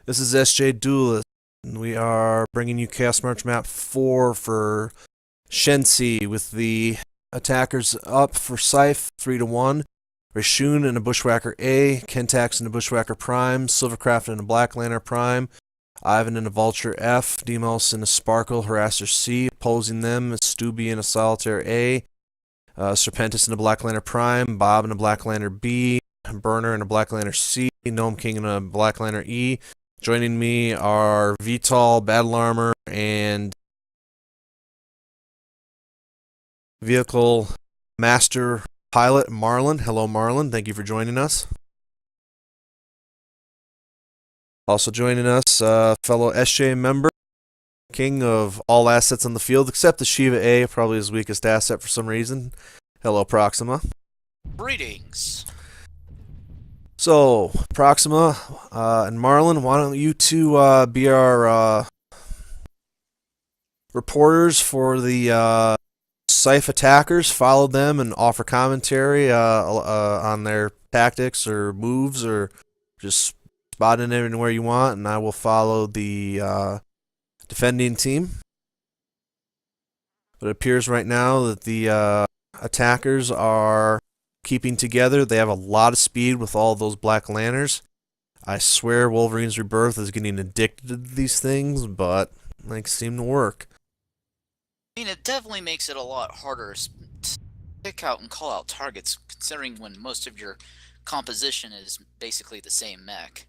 This is SJ Duelist, and we are bringing you Chaos March Map 4 for Shensi, with the attackers up for Saiph 3 to 1, Rishun and a Bushwhacker A, Kentax and a Bushwhacker Prime, Silvercraft and a Black Lantern Prime, Ivan and a Vulture F, Demos and a Sparkle Harasser C, opposing them Stubby and a Solitaire A, Serpentis and a Black Lantern Prime, Bob and a Black Lantern B, Burner and a Black Lantern C, Gnome King and a Black Lantern E. Joining me are VTOL, Battle Armor, and Vehicle Master Pilot Marlin. Hello, Marlin. Thank you for joining us. Also joining us, fellow SJ member, king of all assets on the field, except the Shiva A, probably his weakest asset for some reason. Hello, Proxima. Greetings. So, Proxima and Marlin, why don't you two be our reporters for the Saiph attackers, follow them and offer commentary on their tactics or moves, or just spot in anywhere you want, and I will follow the defending team. But it appears right now that the attackers are keeping together. They have a lot of speed with all those Black Lanterns. I swear Wolverine's Rebirth is getting addicted to these things, but they seem to work. I mean, it definitely makes it a lot harder to pick out and call out targets, considering when most of your composition is basically the same mech.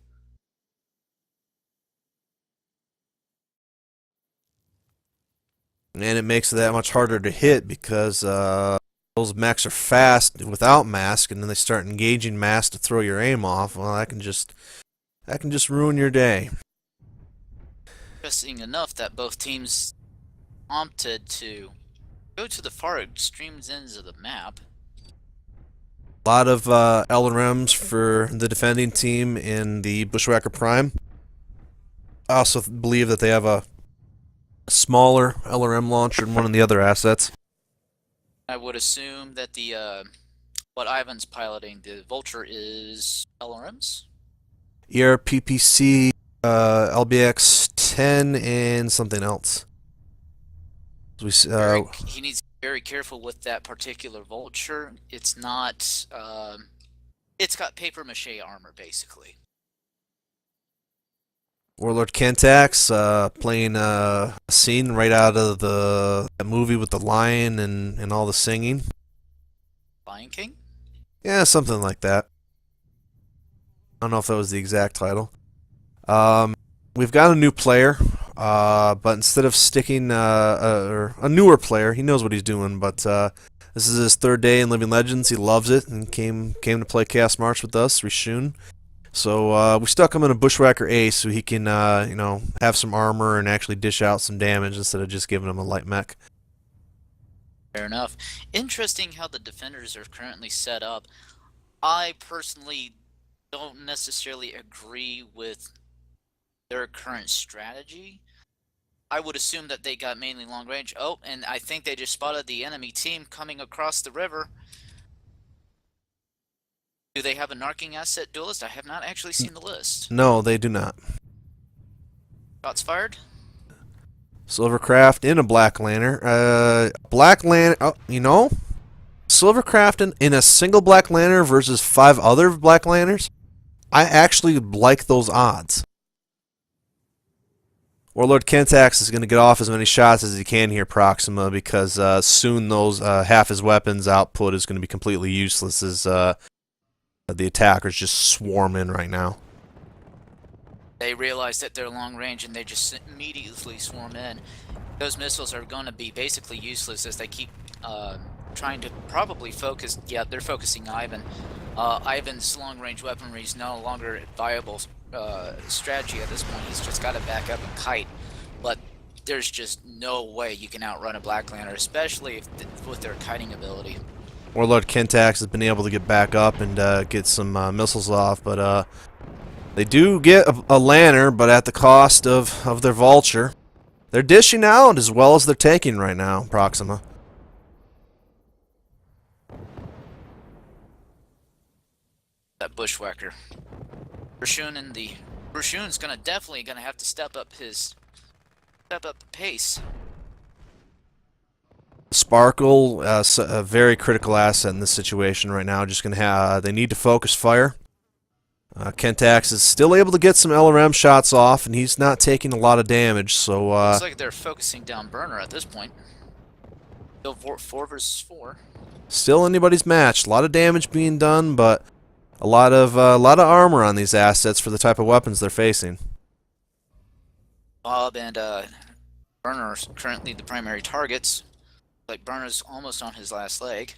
And it makes it that much harder to hit because those mechs are fast without mask, and then they start engaging mask to throw your aim off. Well, that can just ruin your day. Interesting enough that both teams opted to go to the far extreme ends of the map. A lot of LRMs for the defending team in the Bushwhacker Prime. I also believe that they have a smaller LRM launcher than one of the other assets. I would assume that the what Ivan's piloting, the Vulture, is LRMs? ERPPC, LBX 10, and something else. He needs to be very careful with that particular Vulture. It's not. It's got paper mache armor, basically. Warlord Kentax playing a scene right out of the movie with the lion and all the singing. Lion King? Yeah, something like that. I don't know if that was the exact title. We've got a new player, but instead of sticking or a newer player, he knows what he's doing. But this is his third day in Living Legends. He loves it and came to play Chaos March with us, Rishun. So we stuck him in a Bushwhacker A so he can have some armor and actually dish out some damage instead of just giving him a light mech. Fair enough. Interesting how the defenders are currently set up. I personally don't necessarily agree with their current strategy. I would assume that they got mainly long range. Oh, and I think they just spotted the enemy team coming across the river. Do they have a narking asset duelist? I have not actually seen the list. No, they do not. Shots fired? Silvercraft in a Black Lantern. Black Lantern, Silvercraft in a single Black Lantern versus 5 other Black Lanterns. I actually like those odds. Warlord Kentax is going to get off as many shots as he can here, Proxima, because soon those half his weapons output is going to be completely useless as the attackers just swarm in right now. They realize that they're long range and they just immediately swarm in. Those missiles are going to be basically useless as they keep trying to probably focus. Yeah, they're focusing Ivan. Ivan's long range weaponry is no longer a viable strategy at this point. He's just got to back up and kite. But there's just no way you can outrun a Black Lantern, especially with their kiting ability. Warlord Kentax has been able to get back up and get some missiles off, but they do get a lantern, but at the cost of their Vulture. They're dishing out as well as they're taking right now, Proxima. That Bushwhacker. Rishun's definitely gonna have to step up the pace. Sparkle, a very critical asset in this situation right now. Just gonna have they need to focus fire. Kentax is still able to get some LRM shots off, and he's not taking a lot of damage. So looks like they're focusing down Burner at this point. Still 4 versus 4. Still anybody's match. A lot of damage being done, but a lot of armor on these assets for the type of weapons they're facing. Bob and Burner are currently the primary targets. Like Burner's almost on his last leg.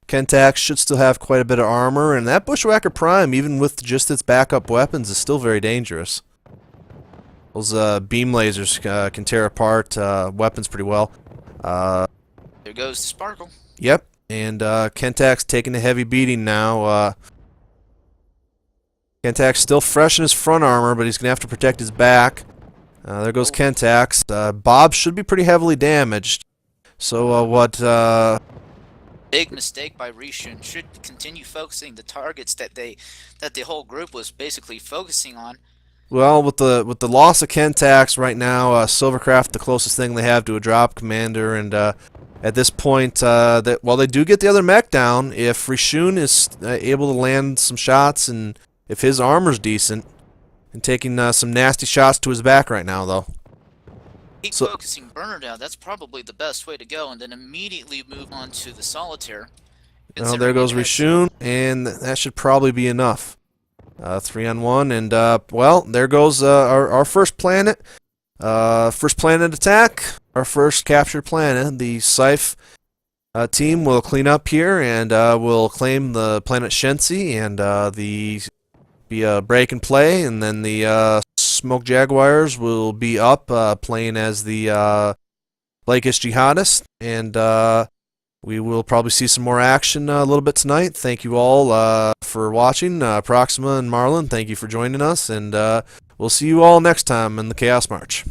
Kentax should still have quite a bit of armor, and that Bushwhacker Prime, even with just its backup weapons, is still very dangerous. Those beam lasers can tear apart weapons pretty well. There goes the Sparkle. Yep, and Kentax taking a heavy beating now. Kentax still fresh in his front armor, but he's going to have to protect his back. There goes Kentax. Bob should be pretty heavily damaged. So Big mistake by Rishun. Should continue focusing the targets that the whole group was basically focusing on. Well, with the loss of Kentax right now, Silvercraft the closest thing they have to a drop commander, and at this point, while they do get the other mech down, if Rishun is able to land some shots, and if his armor's decent, and taking some nasty shots to his back right now, though. Keep focusing Burner down. That's probably the best way to go, and then immediately move on to the Solitaire. Well, there goes Rishun, and that should probably be enough. 3-on-1, and well, there goes our first planet. First planet attack. Our first captured planet. The Saiph team will clean up here, and will claim the planet Shensi, and be a break and play, and then the Smoke Jaguars will be up playing as the Lakeish Jihadists, and we will probably see some more action a little bit tonight. Thank you all for watching. Proxima and Marlon, thank you for joining us, and we'll see you all next time in the Chaos March.